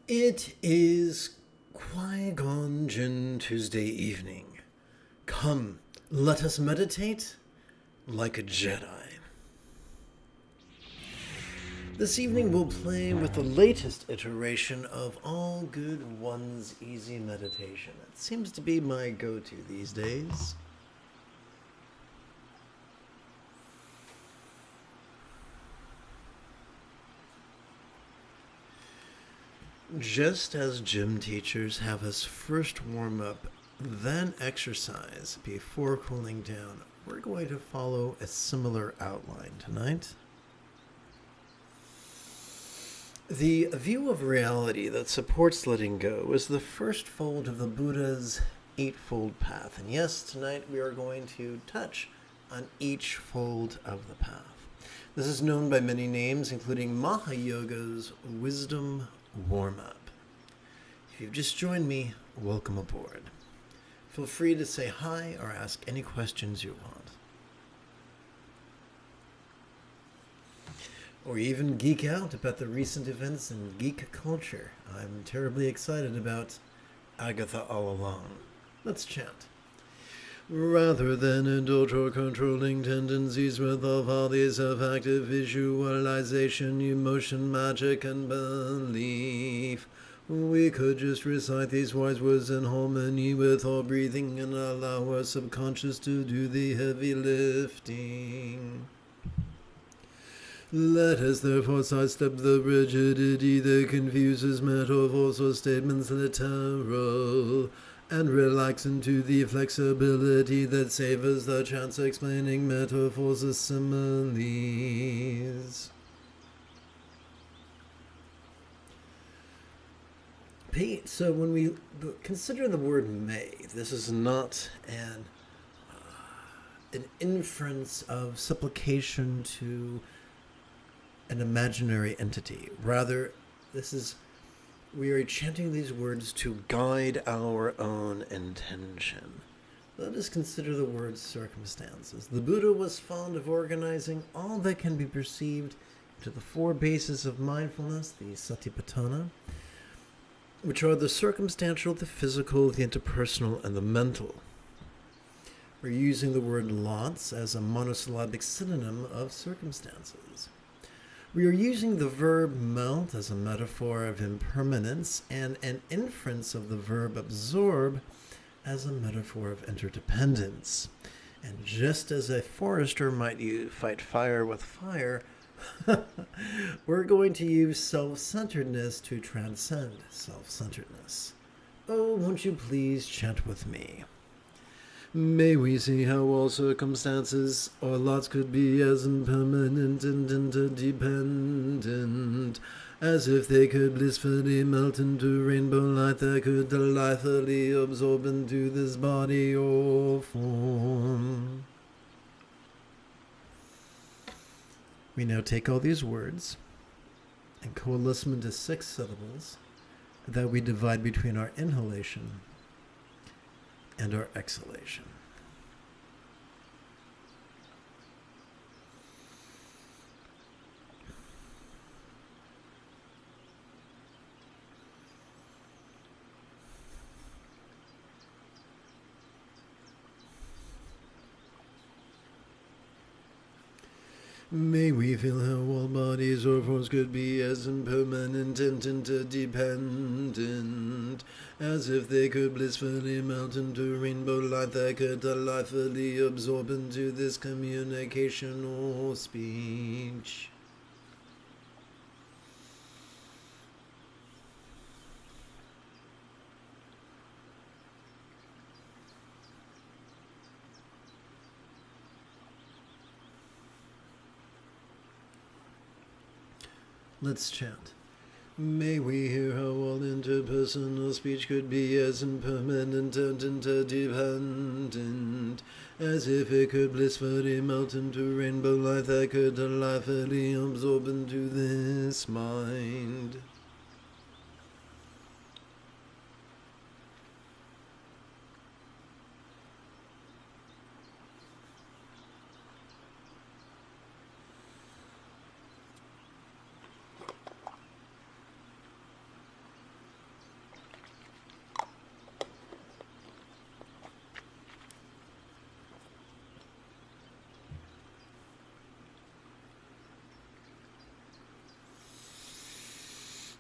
It is Qui-Gon Jinn Tuesday evening. Come, let us meditate like a Jedi. This evening we'll play with the latest iteration of All Good One's Easy Meditation. It seems to be my go-to these days. Just as gym teachers have us first warm up, then exercise before cooling down, we're going to follow a similar outline tonight. The view of reality that supports letting go is the first fold of the Buddha's Eightfold Path. And yes, tonight we are going to touch on each fold of the path. This is known by many names, including Mahayoga's Wisdom Warm-Up. If you've just joined me, welcome aboard. Feel free to say hi or ask any questions you want. Or even geek out about the recent events in geek culture. I'm terribly excited about Agatha all along. Let's chant. Rather than indulge our controlling tendencies with all follies of active visualization, emotion, magic, and belief, we could just recite these wise words in harmony with our breathing and allow our subconscious to do the heavy lifting. Let us therefore sidestep the rigidity that confuses metaphors or statements literal, and relax into the flexibility that savors the chance explaining metaphors as similes. Pete, so when we consider the word may, this is not an inference of supplication to an imaginary entity. Rather, we are chanting these words to guide our own intention. Let us consider the word circumstances. The Buddha was fond of organizing all that can be perceived into the four bases of mindfulness, the satipatthana, which are the circumstantial, the physical, the interpersonal, and the mental. We're using the word lots as a monosyllabic synonym of circumstances. We are using the verb melt as a metaphor of impermanence and an inference of the verb absorb as a metaphor of interdependence. And just as a forester might fight fire with fire, we're going to use self-centeredness to transcend self-centeredness. Oh, won't you please chant with me? May we see how all circumstances or lots could be as impermanent and interdependent as if they could blissfully melt into rainbow light that could delightfully absorb into this body or form. We now take all these words and coalesce them into 6 syllables that we divide between our inhalation and our exhalation. May we feel how all bodies or forms could be as impermanent and interdependent as if they could blissfully melt into rainbow light that could delightfully absorb into this communication or speech. Let's chant. May we hear how all interpersonal speech could be as impermanent and interdependent as if it could blissfully melt into rainbow light that could delightfully absorb into this mind.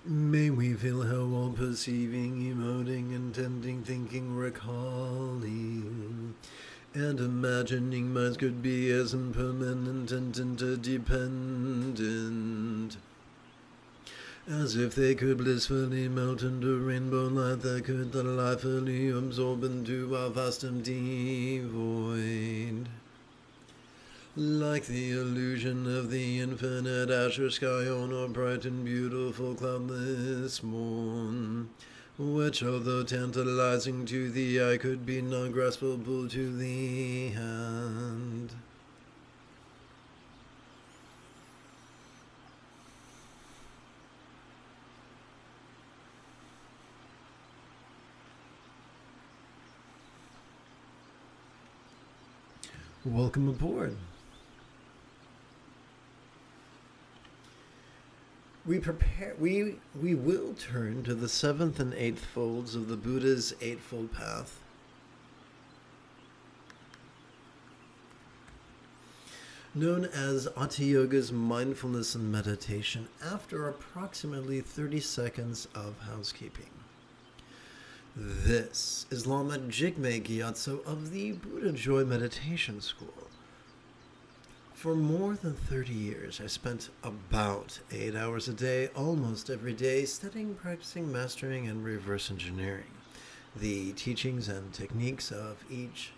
May we feel how all perceiving, emoting, intending, thinking, recalling, and imagining minds could be as impermanent and interdependent, as if they could blissfully melt into rainbow light that could delightfully absorb into our vast empty void. Like the illusion of the infinite azure sky on a bright and beautiful cloudless morn, which, although tantalizing to the eye, could be non-graspable to the hand. Welcome aboard. We will turn to the 7th and 8th folds of the Buddha's Eightfold Path. Known as Hatha Yoga's mindfulness and meditation, after approximately 30 seconds of housekeeping. This is Lama Jigme Gyatso of the Buddha Joy Meditation School. For more than 30 years, I spent about 8 hours a day, almost every day, studying, practicing, mastering, and reverse engineering the teachings and techniques of each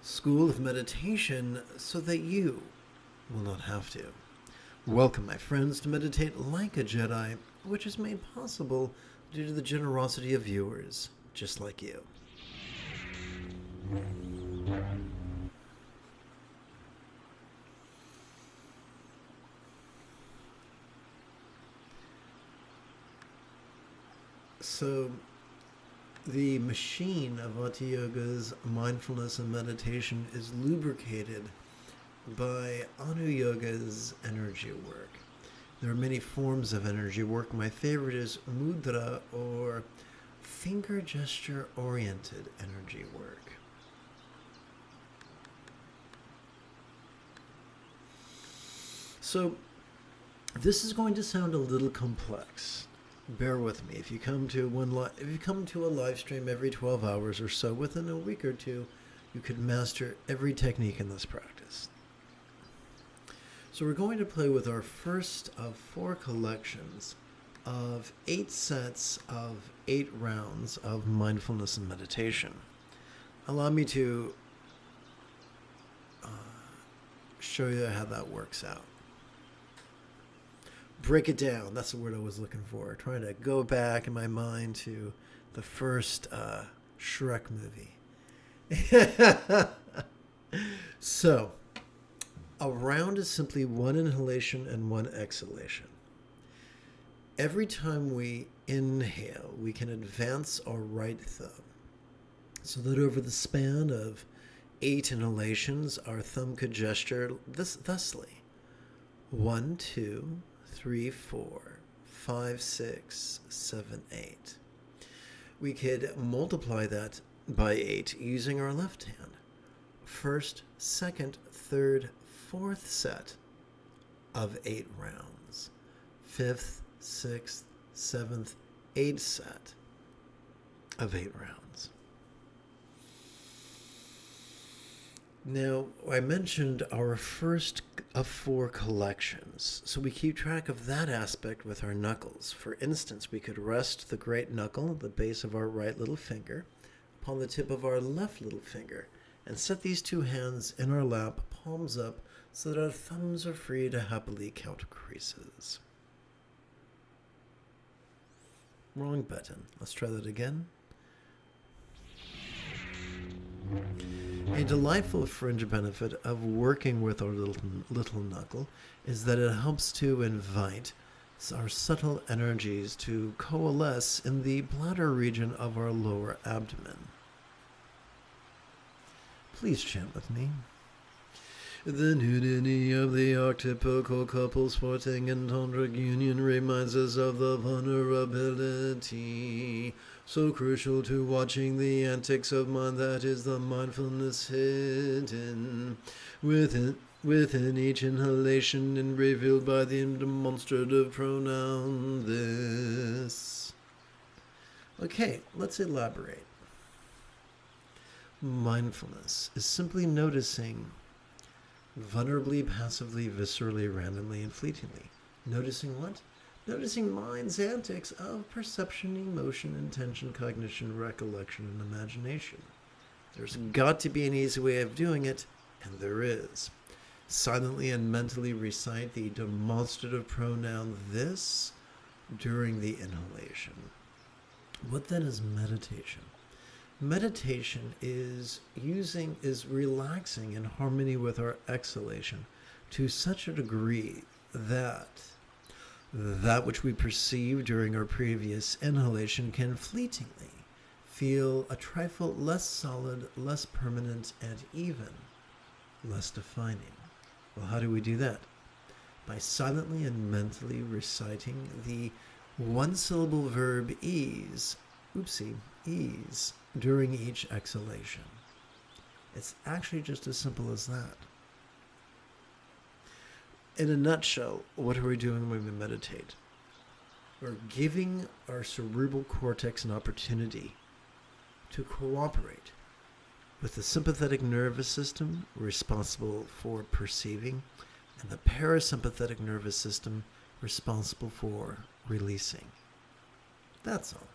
school of meditation so that you will not have to. Welcome, my friends, to Meditate Like a Jedi, which is made possible due to the generosity of viewers just like you. So, the machine of Hatha Yoga's mindfulness and meditation is lubricated by Anu Yoga's energy work. There are many forms of energy work. My favorite is mudra, or finger gesture oriented energy work. So, this is going to sound a little complex. Bear with me. If you come to a live stream every 12 hours or so, within a week or two, you could master every technique in this practice. So we're going to play with our first of 4 collections of 8 sets of 8 rounds of mindfulness and meditation. Allow me to show you how that works out. Break it down. That's the word I was looking for. Trying to go back in my mind to the first Shrek movie. So, a round is simply 1 inhalation and 1 exhalation. Every time we inhale, we can advance our right thumb, so that over the span of 8 inhalations, our thumb could gesture thusly. 1, 2, 3, 4, 5, 6, 7, 8. We could multiply that by 8 using our left hand. First, second, third, fourth set of 8 rounds. 5th, 6th, 7th, 8th set of 8 rounds. Now, I mentioned our first of 4 collections, so we keep track of that aspect with our knuckles. For instance, we could rest the great knuckle, the base of our right little finger, upon the tip of our left little finger, and set these 2 hands in our lap, palms up, so that our thumbs are free to happily count creases. Wrong button. Let's try that again. A delightful fringe benefit of working with our little knuckle is that it helps to invite our subtle energies to coalesce in the bladder region of our lower abdomen. Please chant with me. The nudity of the occipital couple sporting in tantric union reminds us of the vulnerability so crucial to watching the antics of mind that is the mindfulness hidden within within each inhalation and revealed by the demonstrative pronoun this. Okay, let's elaborate. Mindfulness is simply noticing vulnerably, passively, viscerally, randomly, and fleetingly. Noticing what? Noticing mind's antics of perception, emotion, intention, cognition, recollection, and imagination. There's got to be an easy way of doing it, and there is. Silently and mentally recite the demonstrative pronoun this during the inhalation. What then is meditation? Meditation is relaxing in harmony with our exhalation to such a degree that which we perceive during our previous inhalation can fleetingly feel a trifle less solid, less permanent, and even less defining. Well, how do we do that? By silently and mentally reciting the one-syllable verb ease, during each exhalation. It's actually just as simple as that. In a nutshell, what are we doing when we meditate? We're giving our cerebral cortex an opportunity to cooperate with the sympathetic nervous system responsible for perceiving and the parasympathetic nervous system responsible for releasing. That's all.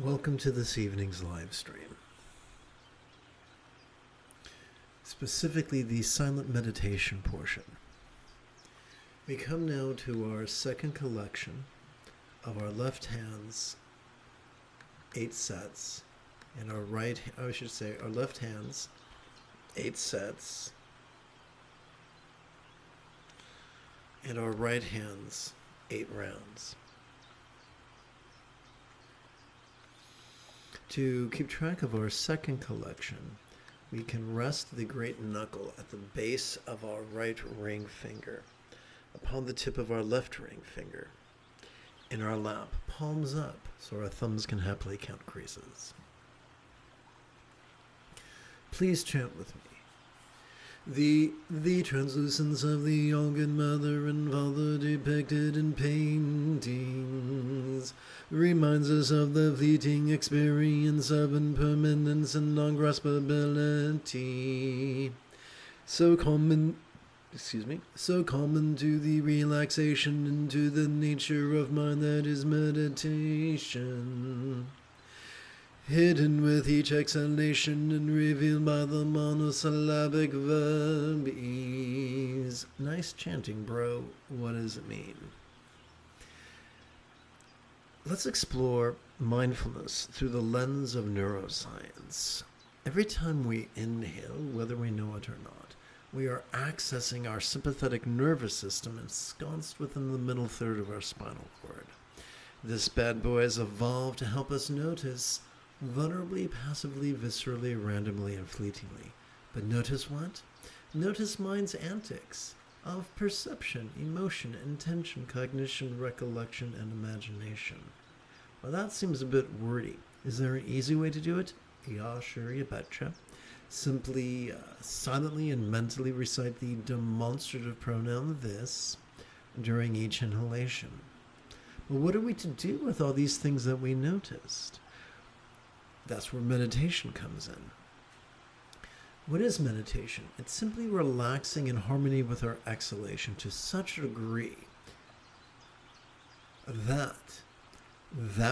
Welcome to this evening's live stream. Specifically the silent meditation portion. We come now to our second collection of our left hand's 8 sets and our our left hand's 8 sets and our right hand's 8 rounds. To keep track of our second collection, we can rest the great knuckle at the base of our right ring finger, upon the tip of our left ring finger, in our lap, palms up, so our thumbs can happily count creases. Please chant with me. The translucence of the Algon Mother and Father depicted in paintings reminds us of the fleeting experience of impermanence and non-graspability, so common to the relaxation into the nature of mind that is meditation. Hidden with each exhalation and revealed by the monosyllabic verbies. Nice chanting, bro. What does it mean? Let's explore mindfulness through the lens of neuroscience. Every time we inhale, whether we know it or not, we are accessing our sympathetic nervous system ensconced within the middle third of our spinal cord. This bad boy has evolved to help us notice vulnerably, passively, viscerally, randomly, and fleetingly. But notice what? Notice mind's antics of perception, emotion, intention, cognition, recollection, and imagination. Well, that seems a bit wordy. Is there an easy way to do it? Yeah, sure, you betcha. Simply, silently and mentally recite the demonstrative pronoun this during each inhalation. But what are we to do with all these things that we noticed? That's where meditation comes in. What is meditation? It's simply relaxing in harmony with our exhalation to such a degree that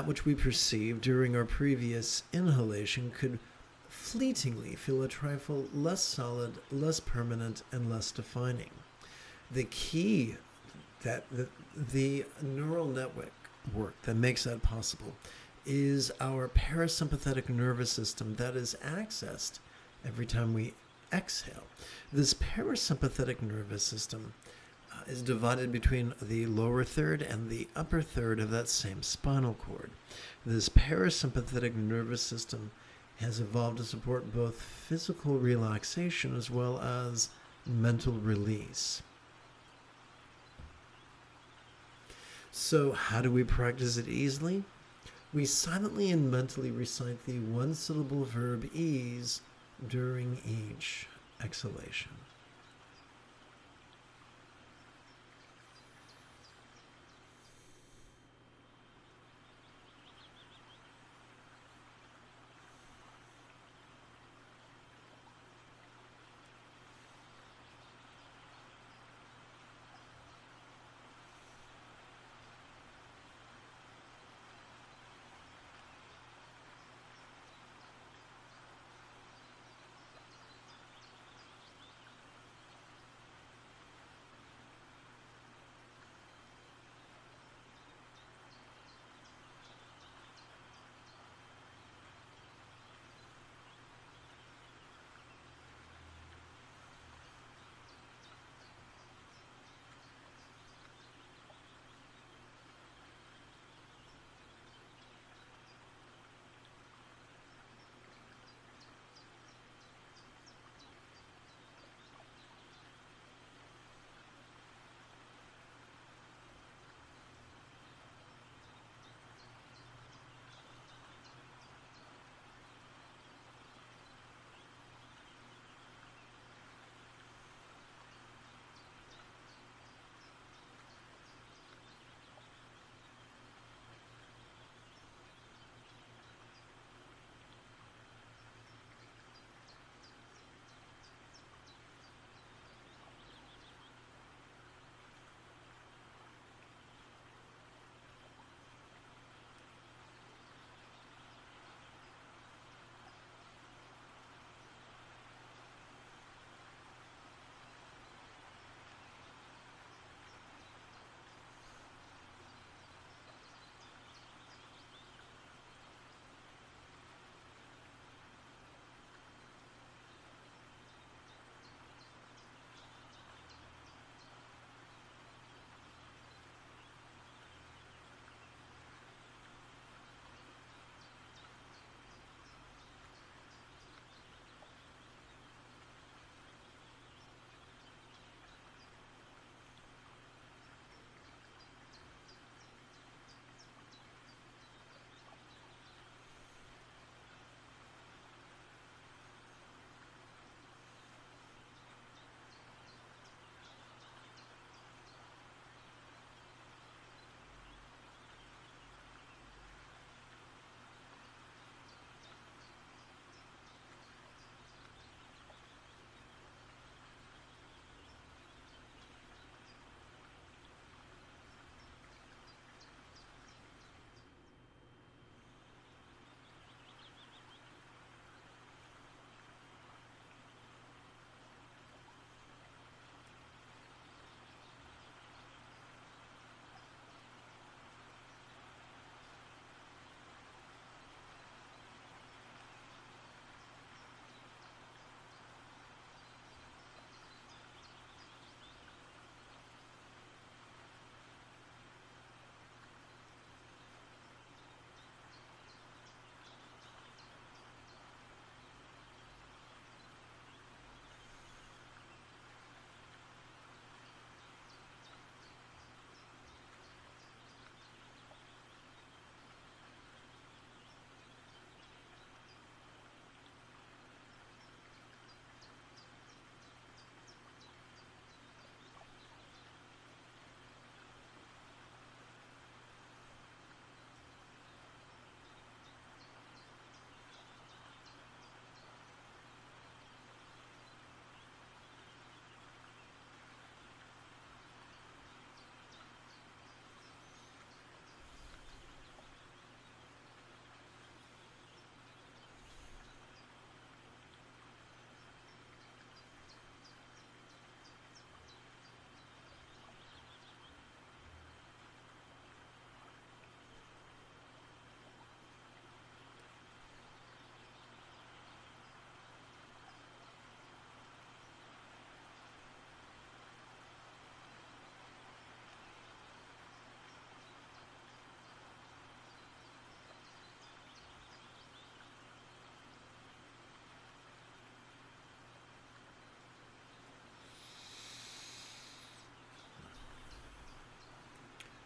which we perceived during our previous inhalation could fleetingly feel a trifle less solid, less permanent, and less defining. The key that the neural network that makes that possible is our parasympathetic nervous system that is accessed every time we exhale. This parasympathetic nervous system is divided between the lower third and the upper third of that same spinal cord. This parasympathetic nervous system has evolved to support both physical relaxation as well as mental release. So how do we practice it easily? We silently and mentally recite the one-syllable verb ease during each exhalation.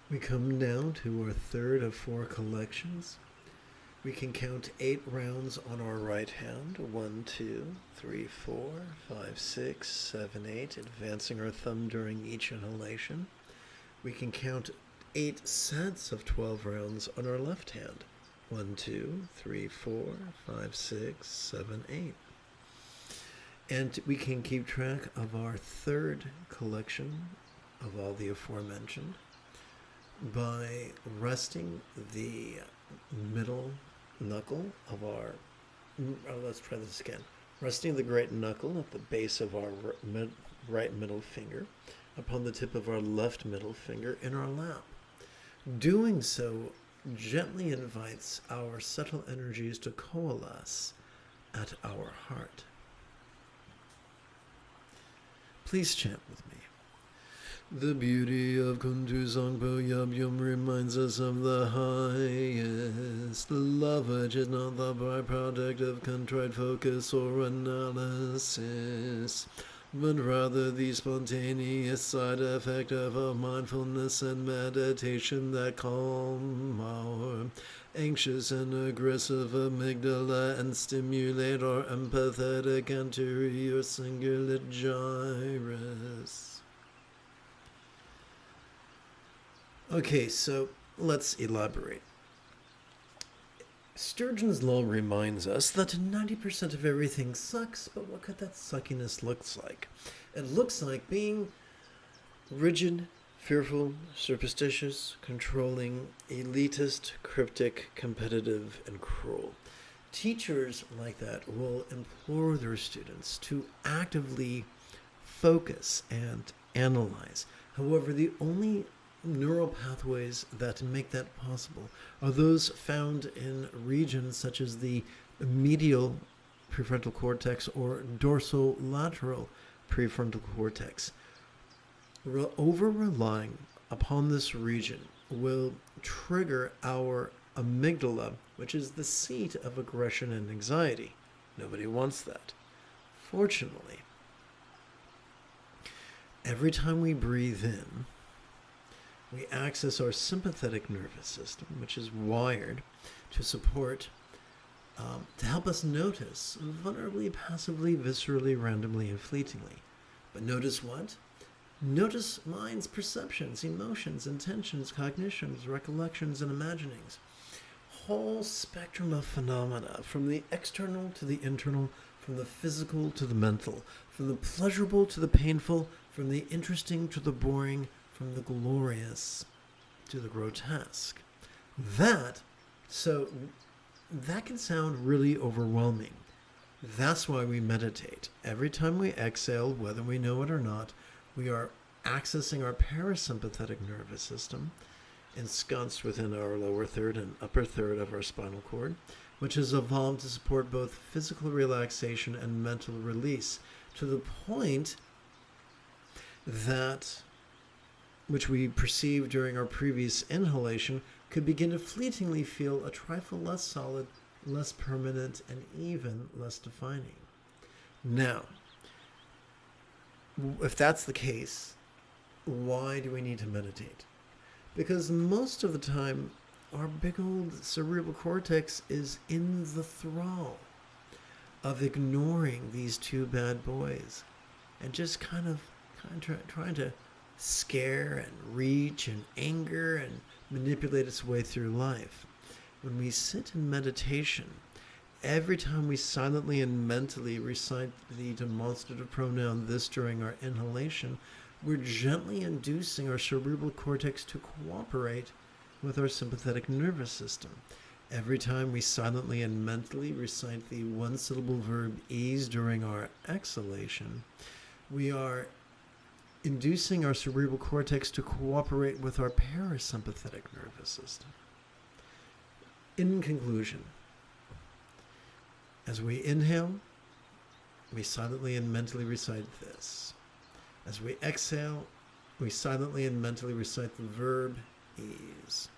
We come now to our third of 4 collections. We can count 8 rounds on our right hand. 1, 2, 3, 4, 5, 6, 7, 8, advancing our thumb during each inhalation. We can count 8 sets of 12 rounds on our left hand. 1, 2, 3, 4, 5, 6, 7, 8. And we can keep track of our third collection of all the aforementioned by resting the middle knuckle of our, let's try this again, resting the great knuckle at the base of our right middle finger upon the tip of our left middle finger in our lap. Doing so gently invites our subtle energies to coalesce at our heart. Please chant with me. The beauty of Kuntu Sangpo Yab reminds us of the highest love, which is not the byproduct of contrite focus or analysis, but rather the spontaneous side effect of a mindfulness and meditation that calm our anxious and aggressive amygdala and stimulate our empathetic anterior cingulate gyrus. Okay, so let's elaborate. Sturgeon's law reminds us that 90% of everything sucks, but what could that suckiness look like? It looks like being rigid, fearful, superstitious, controlling, elitist, cryptic, competitive, and cruel. Teachers like that will implore their students to actively focus and analyze. However, the only neural pathways that make that possible are those found in regions such as the medial prefrontal cortex or dorsolateral prefrontal cortex. Over-relying upon this region will trigger our amygdala, which is the seat of aggression and anxiety. Nobody wants that. Fortunately, every time we breathe in, we access our sympathetic nervous system, which is wired to support, to help us notice vulnerably, passively, viscerally, randomly, and fleetingly. But notice what? Notice mind's perceptions, emotions, intentions, cognitions, recollections, and imaginings. Whole spectrum of phenomena, from the external to the internal, from the physical to the mental, from the pleasurable to the painful, from the interesting to the boring, from the glorious to the grotesque. That can sound really overwhelming. That's why we meditate. Every time we exhale, whether we know it or not, we are accessing our parasympathetic nervous system, ensconced within our lower third and upper third of our spinal cord, which has evolved to support both physical relaxation and mental release, to the point that which we perceived during our previous inhalation could begin to fleetingly feel a trifle less solid, less permanent, and even less defining. Now, if that's the case, why do we need to meditate? Because most of the time, our big old cerebral cortex is in the thrall of ignoring these two bad boys and just kind of trying to scare and reach and anger and manipulate its way through life. When we sit in meditation, every time we silently and mentally recite the demonstrative pronoun this during our inhalation, we're gently inducing our cerebral cortex to cooperate with our sympathetic nervous system. Every time we silently and mentally recite the one-syllable verb ease during our exhalation, we are inducing our cerebral cortex to cooperate with our parasympathetic nervous system. In conclusion, as we inhale, we silently and mentally recite this. As we exhale, we silently and mentally recite the verb ease.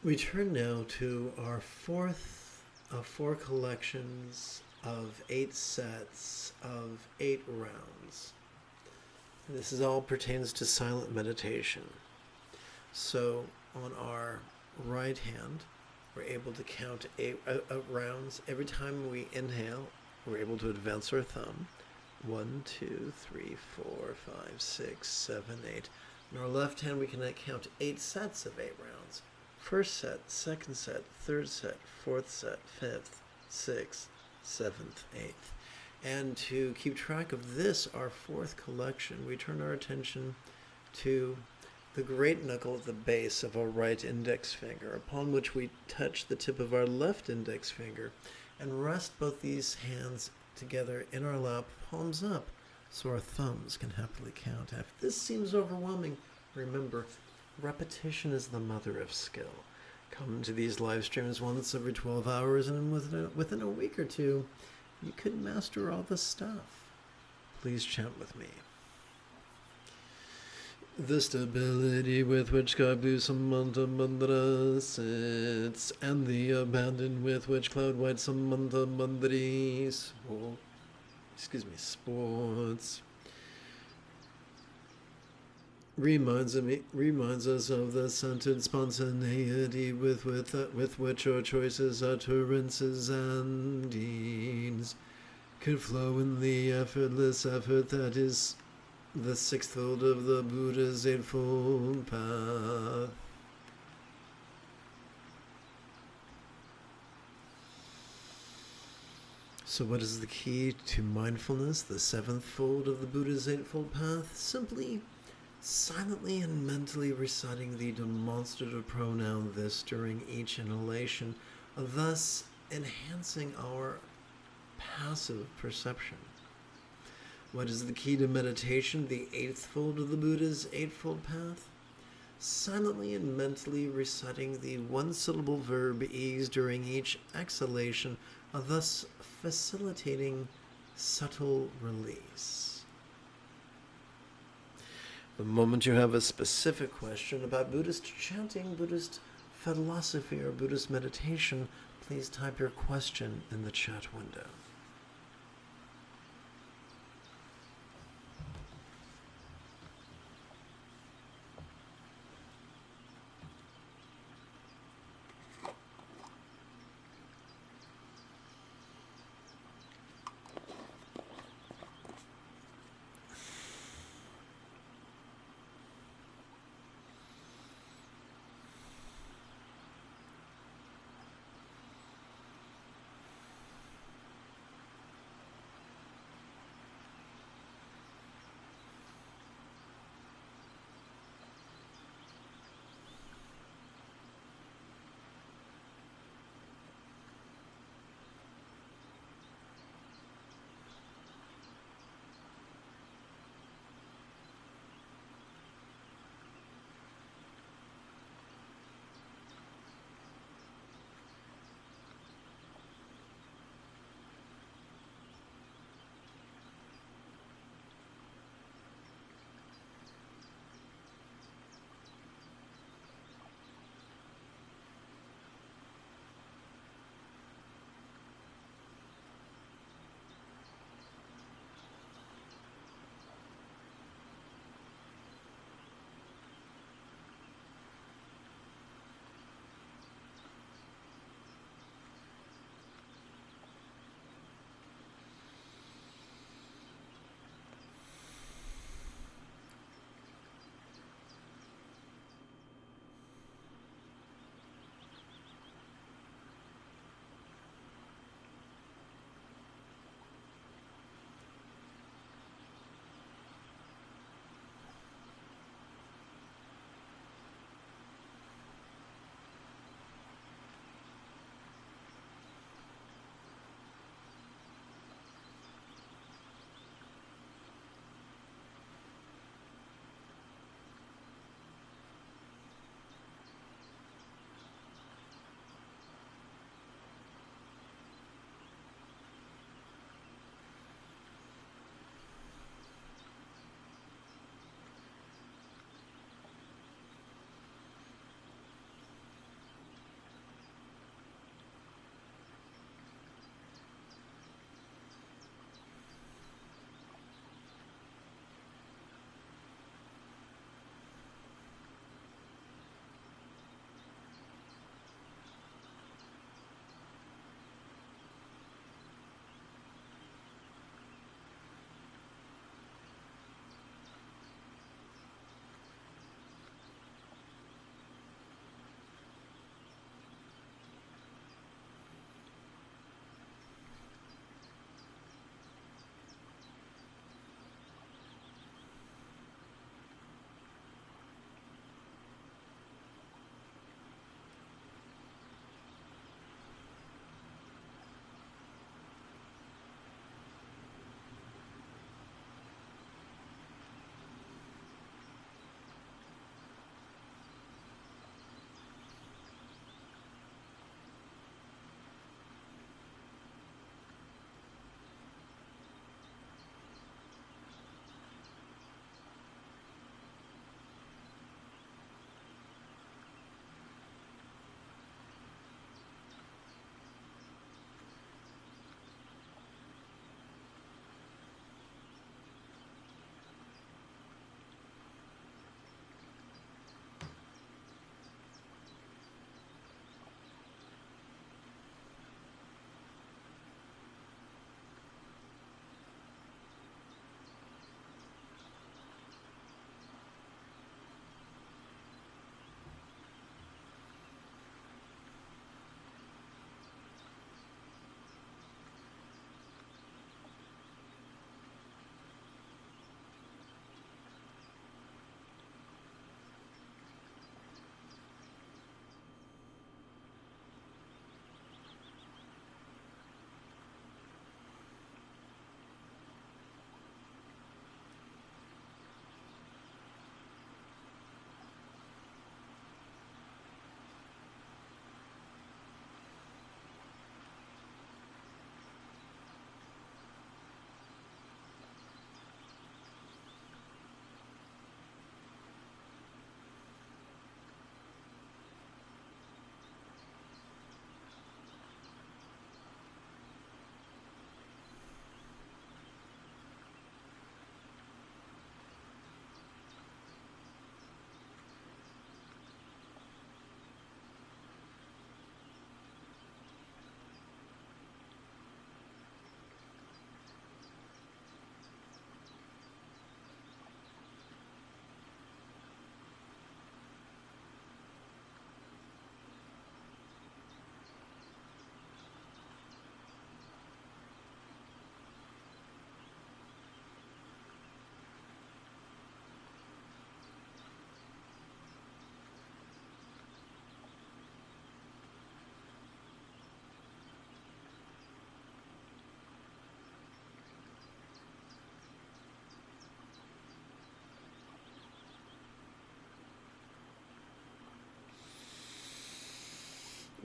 We turn now to our fourth of 4 collections of 8 sets of 8 rounds. This is all pertains to silent meditation. So on our right hand, we're able to count 8 rounds. Every time we inhale, we're able to advance our thumb. 1, 2, 3, 4, 5, 6, 7, 8. On our left hand, we can count 8 sets of 8 rounds. First set, second set, third set, fourth set, fifth, sixth, seventh, eighth. And to keep track of this, our 4th collection, we turn our attention to the great knuckle at the base of our right index finger, upon which we touch the tip of our left index finger and rest both these hands together in our lap, palms up, so our thumbs can happily count. If this seems overwhelming, remember, repetition is the mother of skill. Come to these live streams once every 12 hours, and within a week or two, you could master all this stuff. Please chant with me. The stability with which Kablu Samanta Mandara sits, and the abandon with which Cloud White Samanta Mandari sports, reminds us of the centered spontaneity with which our choices, utterances, and deeds could flow in the effortless effort that is the 6th fold of the Buddha's Eightfold Path. So what is the key to mindfulness, the 7th fold of the Buddha's Eightfold Path? Simply, silently and mentally reciting the demonstrative pronoun this during each inhalation, thus enhancing our passive perception. What is the key to meditation, the 8th fold of the Buddha's Eightfold Path? Silently and mentally reciting the 1-syllable verb ease during each exhalation, thus facilitating subtle release. The moment you have a specific question about Buddhist chanting, Buddhist philosophy, or Buddhist meditation, please type your question in the chat window.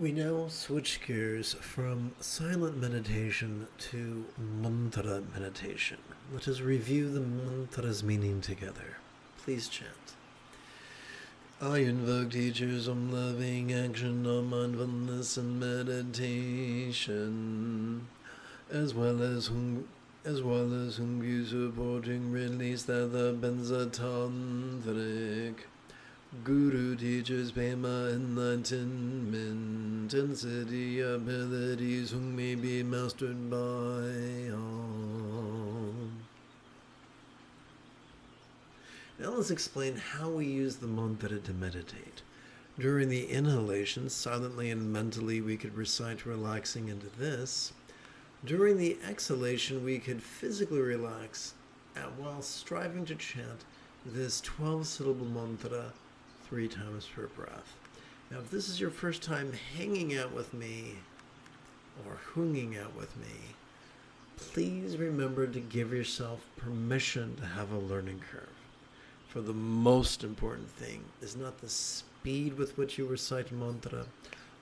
We now switch gears from silent meditation to mantra meditation. Let us review the mantra's meaning together. Please chant. I invoke teachers on loving action, on mindfulness and meditation, as well as Hungry supporting release that the Benzatantric. Guru teaches Pema enlightenment and city abilities whom may be mastered by all. Now let's explain how we use the mantra to meditate. During the inhalation, silently and mentally we could recite relaxing into this. During the exhalation, we could physically relax while striving to chant this 12-syllable mantra 3 times per breath. Now, if this is your first time hanging out with me or hunging out with me, please remember to give yourself permission to have a learning curve. For the most important thing is not the speed with which you recite mantra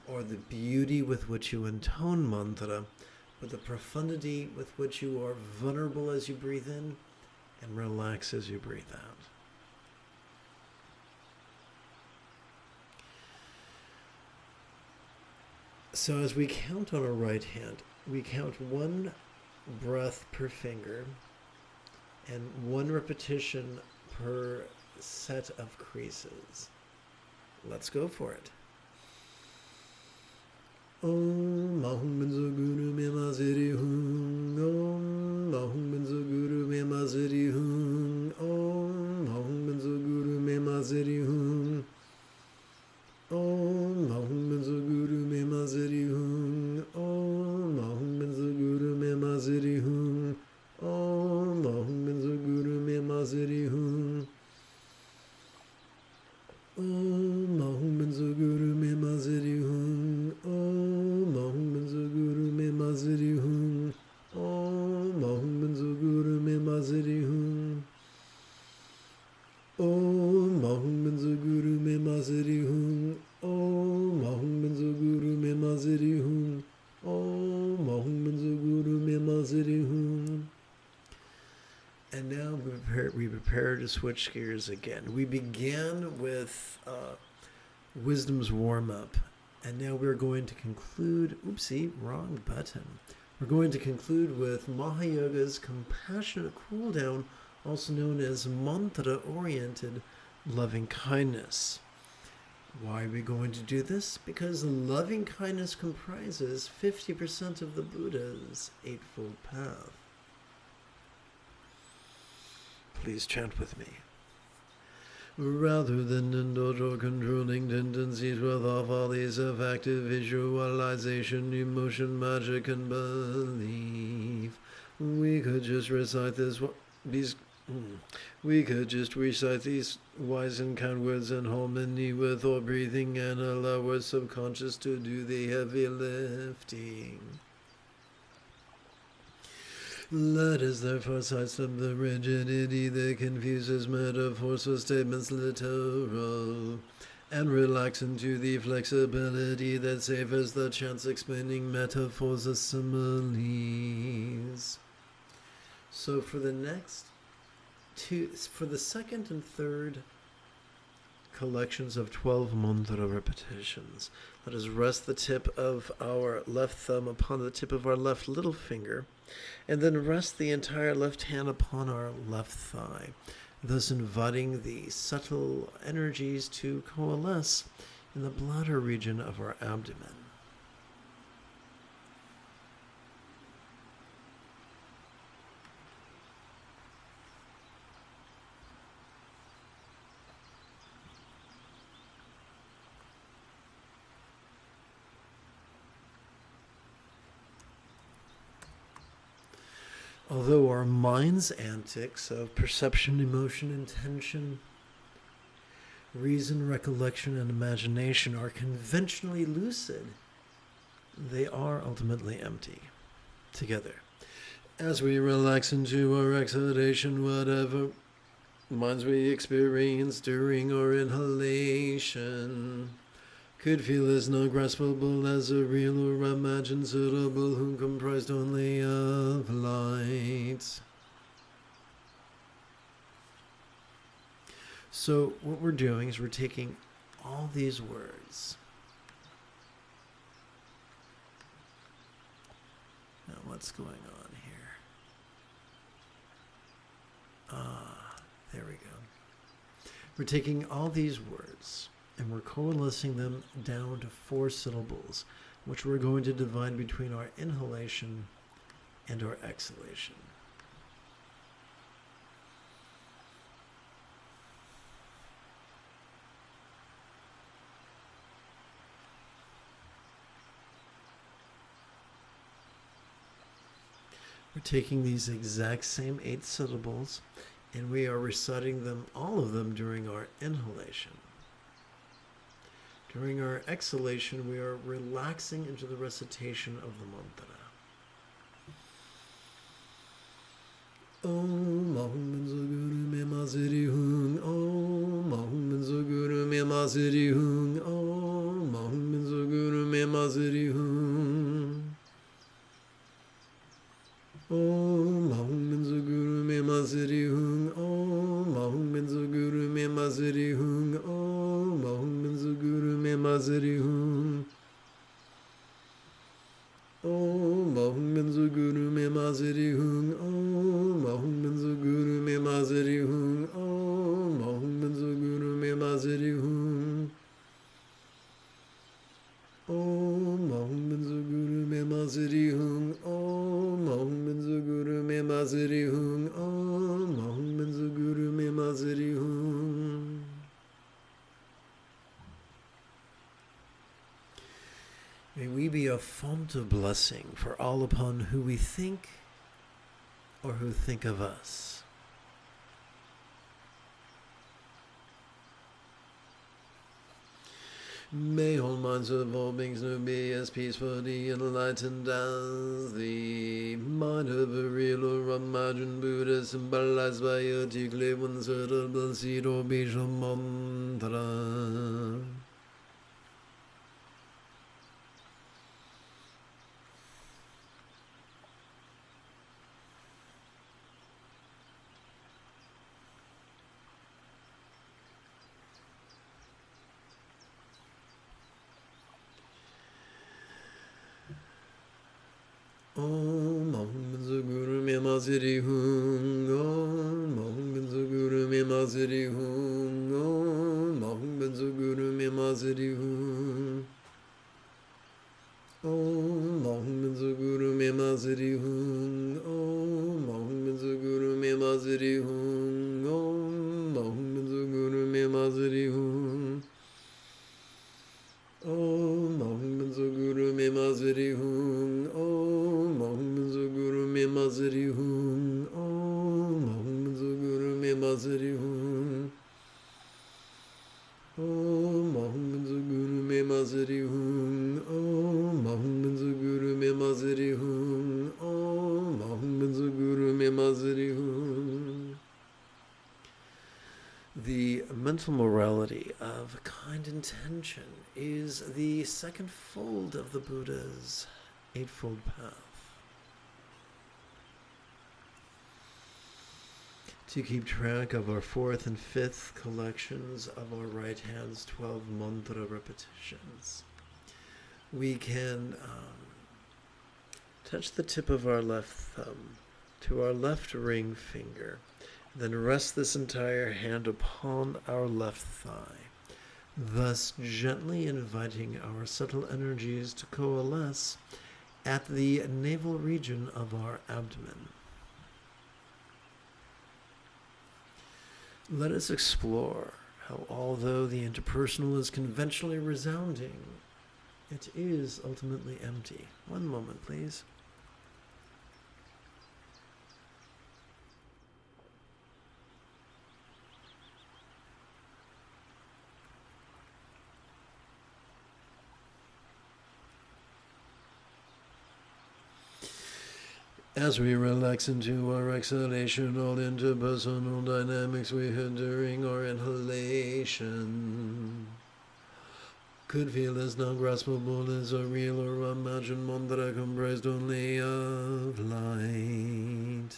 or the beauty with which you intone mantra, but the profundity with which you are vulnerable as you breathe in and relax as you breathe out. So as we count on our right hand, we count 1 breath per finger and 1 repetition per set of creases. Let's go for it. Om Mahum Benzo Guru Mema Ziri Hum. Om Mahum Benzo Guru Mema Ziri Hum. Om Mahum Benzo Guru Mema Ziri Hum. Om Mahum Benzo Guru Mema Ziri Hum. Om Mahum Benzo Guru Mema Ziri Hum. Om Mahum Benzo Guru Mema Ziri Hum. Om Mahum Benzo Guru Mema Ziri Hum. Om Mahum Benzo Guru Mema Ziri Hum. Om Mahum Benzo Guru Mema Ziri Hum. Om Mahum Benzo Guru Mema Ziri Hum. Om Mahum Benzo Guru Mema Ziri Hum. Om Mahum Benzo Guru Mema Ziri Hum. And now we prepare to switch gears again. We began with Wisdom's warm-up, and now we're going to conclude, oopsie, wrong button. We're going to conclude with Mahayoga's compassionate cool-down, also known as mantra-oriented loving kindness. Why are we going to do this? Because loving kindness comprises 50% of the Buddha's Eightfold Path. Please chant with me. Rather than indulge or controlling tendencies with all follies of active visualization, emotion, magic, and belief, we could just recite these wise and kind words in harmony with our breathing and allow our subconscious to do the heavy lifting. Let us therefore sidestep the rigidity that confuses metaphors with statements literal, and relax into the flexibility that savors the chance explaining metaphors as similes. So for the second and third collections of 12 mantra repetitions, let us rest the tip of our left thumb upon the tip of our left little finger, and then rest the entire left hand upon our left thigh, thus inviting the subtle energies to coalesce in the bladder region of our abdomen. Although our mind's antics of perception, emotion, intention, reason, recollection, and imagination are conventionally lucid, they are ultimately empty. Together, as we relax into our exhalation, whatever minds we experience during our inhalation could feel as not graspable as a real or imagined syllable, whom comprised only of light. So what we're doing is we're taking all these words. Now what's going on here? There we go. We're taking all these words and we're coalescing them down to 4 syllables, which we're going to divide between our inhalation and our exhalation. We're taking these exact same 8 syllables and we are reciting them, all of them, during our inhalation. During our exhalation, we are relaxing into the recitation of the mantra. Om Ahum Zaguru Me Masiri Hung. Om Ahum Zaguru Me Masiri Hung. Om Ahum Zaguru Me Masiri Hung. Om Ahum Zaguru Me Masiri Hung. Om Ahum Zaguru Me Masiri Hung. Om Ahum Zaguru Me Masiri Hung. Om Ahum Zaguru Me Masiri Hung. Om Ahum Zaguru Me Masiri Hung. Om Ahum Zaguru Me Masiri Hung. Om Ahum Zaguru Me Masiri Hung. Om Ahum Zaguru Me Masiri Hung. Om Ahum Zaguru Me Masiri Hung. May we be a font of blessing for all upon who we think or who think of us. May all minds of all beings know be as peacefully enlightened as the mind of a real or imagined Buddha, symbolized by a Jigme one syllable seed or bija mantra. Om Ahum Zaguru Me Masiri Hung. Om Ahum Zaguru Me Masiri Hung. Om Ahum Zaguru Me Masiri Hung. Om Ahum Zaguru Me Masiri Hung. Om Ahum Zaguru Me Masiri Hung. Om Ahum Zaguru Me Masiri Hung. Om Ahum Zaguru Me Masiri Hung. Om Ahum Zaguru Me Masiri Hung. Om Ahum Zaguru Me Masiri Hung. Om Ahum Zaguru Me Masiri Hung. Om Ahum Zaguru Me Masiri Hung. Om Ahum Zaguru Me Masiri Hung. The mental morality of kind intention is the second fold of the Buddha's Eightfold Path. To keep track of our 4th and 5th collections of our right hand's 12 mantra repetitions, we can touch the tip of our left thumb to our left ring finger, then rest this entire hand upon our left thigh, thus gently inviting our subtle energies to coalesce at the navel region of our abdomen. Let us explore how, although the interpersonal is conventionally resounding, it is ultimately empty. One moment, please. As we relax into our exhalation, all interpersonal dynamics we had during our inhalation could feel is not graspable, is a real or imagined mantra comprised only of light.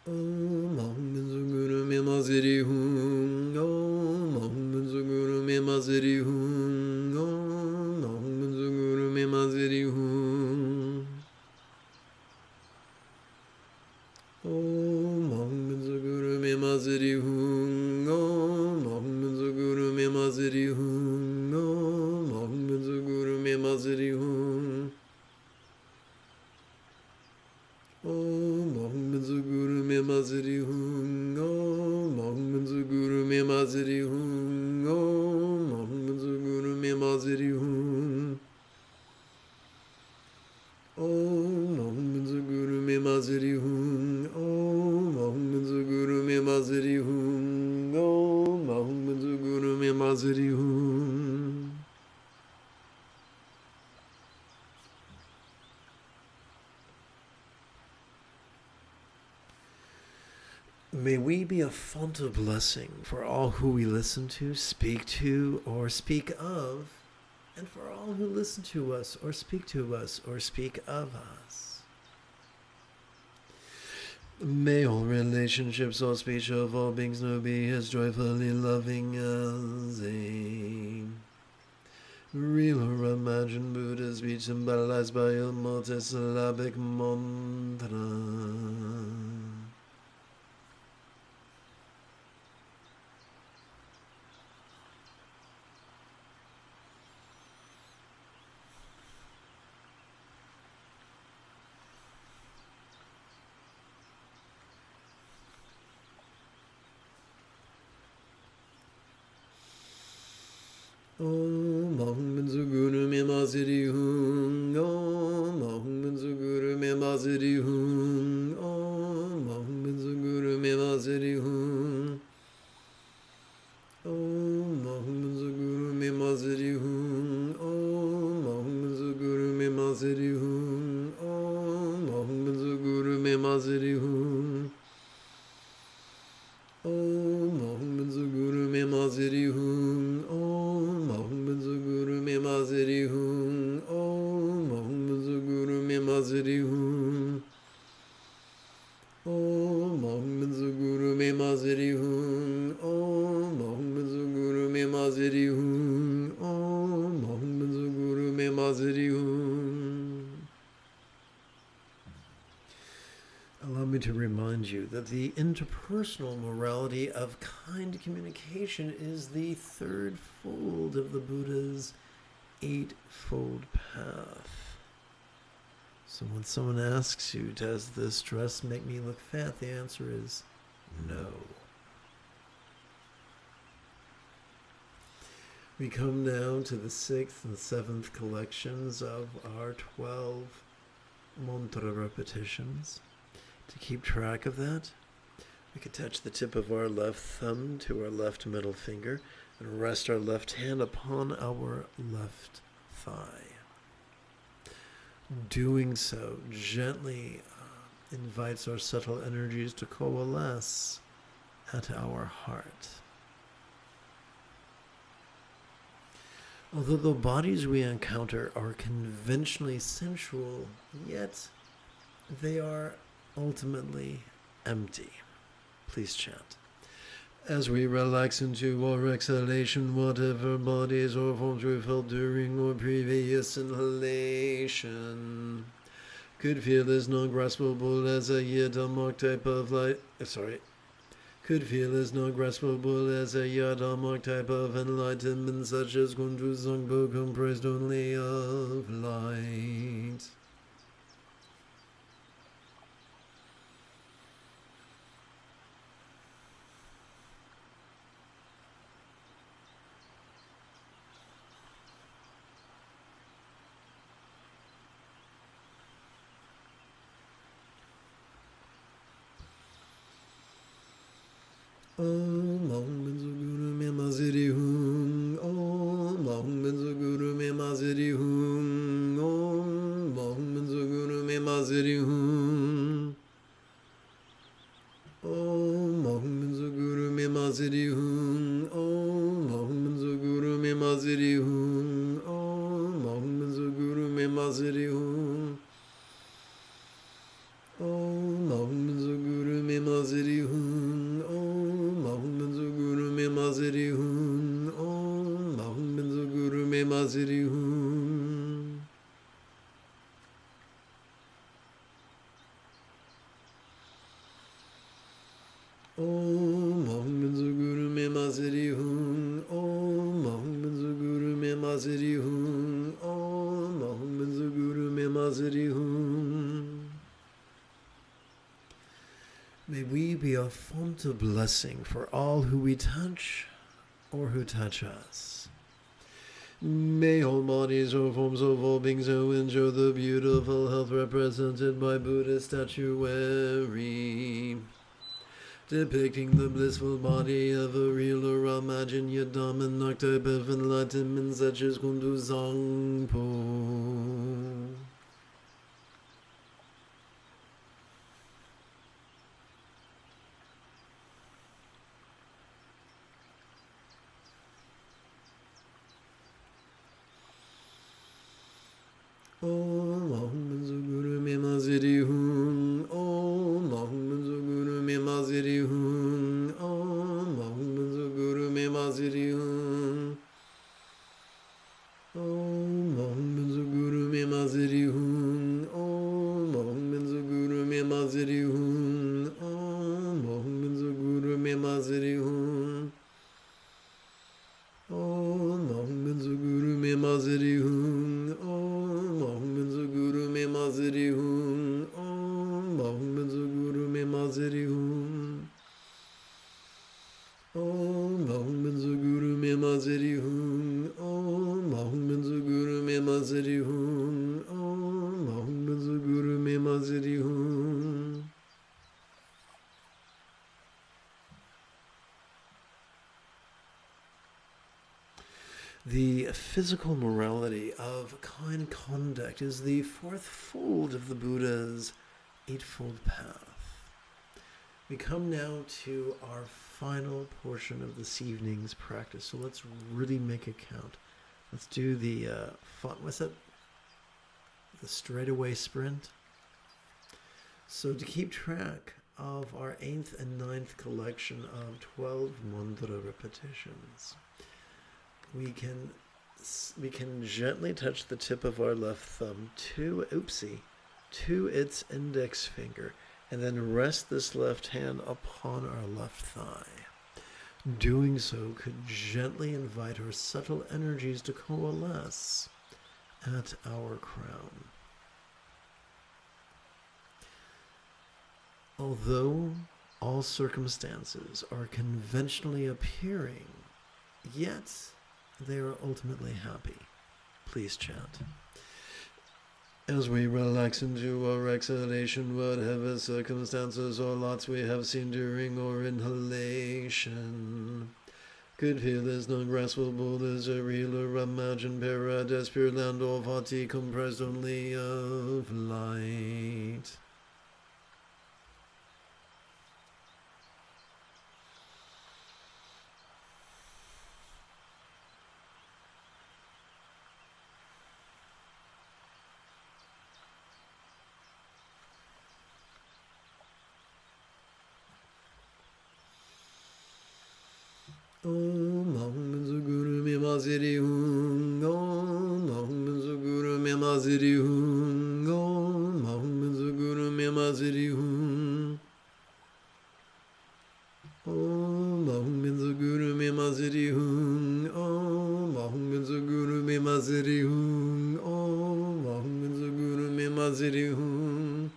Om Ahum Guru Mimaziri Hum. Om Ahum Guru Mimaziri Hum. Om Ahum Guru Mimaziri Hum. Om Ahum Guru Mimaziri Hum. Om Ahum Guru Mimaziri Hum. Om Ahum Guru Mimaziri Hum. Om Ahum Guru Mimaziri Hum. Om Ahum Guru Mimaziri Hum. Om Ahum Guru Mimaziri Hum. Om Ahum Guru Mimaziri Hum. Om Ahum Guru Mimaziri Hum. Om Ahum Guru Mimaziri Hum. May we be a font of blessing for all who we listen to, speak to, or speak of, and for all who listen to us, or speak to us, or speak of us. May all relationships, all speech of all beings know be as joyfully loving as a real or imagined Buddha speech symbolized by a multisyllabic mantra. Om Ahum Guru Mimaziri Hum. Om Ahum Guru Mimaziri Hum. Om Ahum Guru Mimaziri Hum. Om Ahum Guru Mimaziri Hum. Om Ahum Guru Mimaziri Hum. Om Ahum Guru Mimaziri Hum. Om Ahum Guru Mimaziri Hum. Om Ahum Guru Mimaziri Hum. Om Ahum Guru Mimaziri Hum. Om Ahum Guru Mimaziri Hum. Om Ahum Guru Mimaziri Hum. Om Ahum Guru Mimaziri Hum. Allow me to remind you that the interpersonal morality of kind communication is the third fold of the Buddha's eightfold path. So when someone asks you, does this dress make me look fat? The answer is no. We come now to the 6th and 7th collections of our 12 mantra repetitions. To keep track of that, we could touch the tip of our left thumb to our left middle finger and rest our left hand upon our left thigh. Doing so gently invites our subtle energies to coalesce at our heart. Although the bodies we encounter are conventionally sensual, yet they are ultimately empty. Please chant. As we relax into our exhalation, whatever bodies or forms we felt during or previous inhalation could feel as non-graspable as a yadamak type of light. Could feel as non-graspable as a yadamak type of enlightenment, such as Kunju Zangpo, comprised only of light. Om Benzo Guru Me Maziri Hum. Om Benzo Guru Me Maziri Hum. Om Benzo Guru Me Maziri Hum. Om Benzo Guru Me Maziri Hum. Om Benzo Guru Me Maziri Hum. Om Benzo Guru Me Maziri Hum. Om Benzo Guru Me Maziri Hum. Om Benzo Guru Me Maziri Hum. Om Benzo Guru Me Maziri Hum. Om Benzo Guru Me Maziri Hum. Om Benzo Guru Me Maziri Hum. Om Benzo Guru Me Maziri Hum. May we be a font of blessing for all who we touch or who touch us. May all bodies or forms of all beings who enjoy the beautiful health represented by Buddha's statuary, depicting the blissful body of a real or imagined yet dominant type of enlightenment such as Kundu Zangpo. Om Benzo Guru Me Maziri Hum. Om Benzo Guru Me Maziri Hum. Om Benzo Guru Me Maziri Hum. Om Benzo Guru Me Maziri Hum. Om Benzo Guru Me Maziri Hum. Om Benzo Guru Me Maziri Hum. Om Benzo Guru Me Maziri Hum. Om Benzo Guru Me Maziri Hum. Om Benzo Guru Me Maziri Hum. Om Benzo Guru Me Maziri Hum. Om Benzo Guru Me Maziri Hum. Om Benzo Guru Me Maziri Hum. The physical morality of kind conduct is the fourth fold of the Buddha's Eightfold Path. We come now to our final portion of this evening's practice, so let's really make it count. Let's do the, what's that? The straightaway sprint. So to keep track of our 8th and 9th collection of 12 mantra repetitions, we can gently touch the tip of our left thumb to its index finger, and then rest this left hand upon our left thigh. Doing so could gently invite our subtle energies to coalesce at our crown. Although all circumstances are conventionally appearing, yet they are ultimately happy. Please chant. As we relax into our exhalation, whatever circumstances or lots we have seen during our inhalation, could feel as non-graspable as a real or imagined paradise, pure land of Hati, comprised only of light. Om Benzo Guru Me Maziri Hum. Om Benzo Guru Me Maziri Hum. Om Benzo Guru Me Maziri Hum. Om Benzo Guru Me Maziri Hum. Om Benzo Guru Me Maziri Hum. Om Benzo Guru Me Maziri Hum.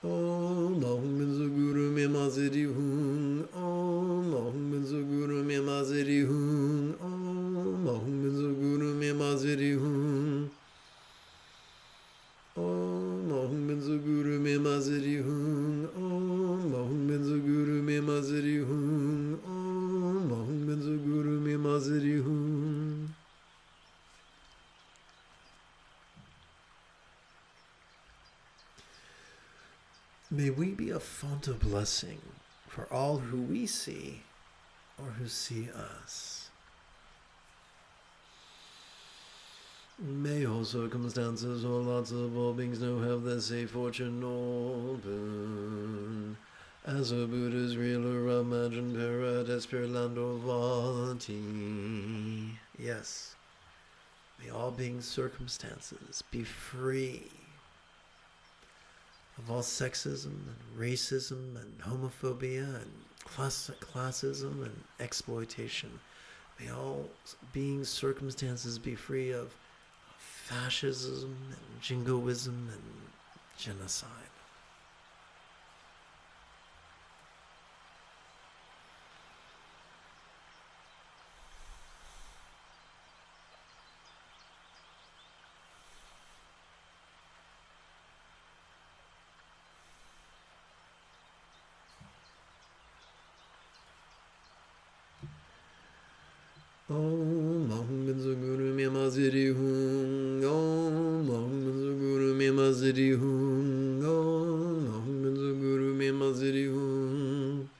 Om Benzo Guru Me Maziri Hum. Om Benzo Guru Me Maziri Hum. Om Benzo Guru Me Maziri Hum. Om Benzo Guru Me Maziri Hum. Om Benzo Guru mazirihun. May we be a font of blessing for all who we see or who see us. May all circumstances or lots of all beings know have the safe fortune or boon. As a Buddha's real or imagined paradise, pure land or vati. Yes, may all beings' circumstances be free of all sexism and racism and homophobia and classism and exploitation. May all beings' circumstances be free of fascism and jingoism and genocide. Om Ahum Benzo Guru Mima Ziri Hum. Om Ahum Benzo Guru Mima Ziri Hum. Om Ahum Benzo Guru Mima Ziri Hum.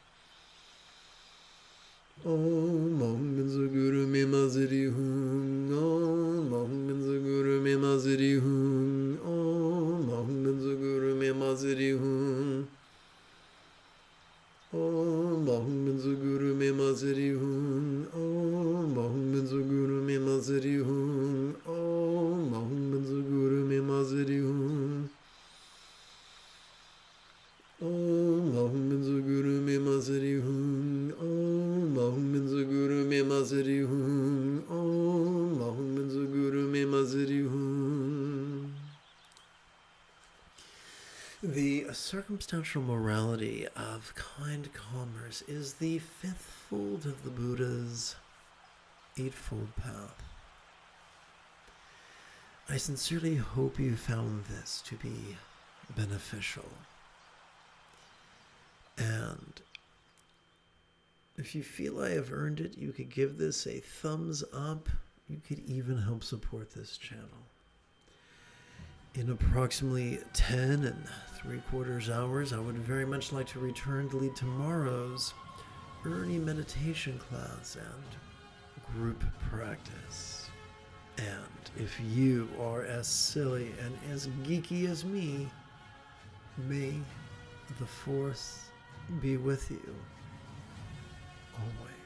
Om Ahum Benzo Guru Mima Ziri Hum. Om Ahum Benzo Guru Mima Ziri Hum. Om Ahum Benzo Guru Mima Ziri Hum. Om Ahum Benzo Guru Mima Ziri Hum. Om Ahum Benzo Guru Mima Ziri Hum. Om Ahum Benzo Guru Mima Ziri Hum. Om Ahum Benzo Guru Mima Ziri Hum. Om Ahum Benzo Guru Mima Ziri Hum. Om Ahum Benzo Guru Mima Ziri Hum. The circumstantial morality of kind commerce is the fifth fold of the Buddha's Eightfold Path. I sincerely hope you found this to be beneficial. And if you feel I have earned it, you could give this a thumbs up. You could even help support this channel. In approximately 10 3/4 hours, I would very much like to return to lead tomorrow's early meditation class and group practice. And if you are as silly and as geeky as me, may the Force be with you always.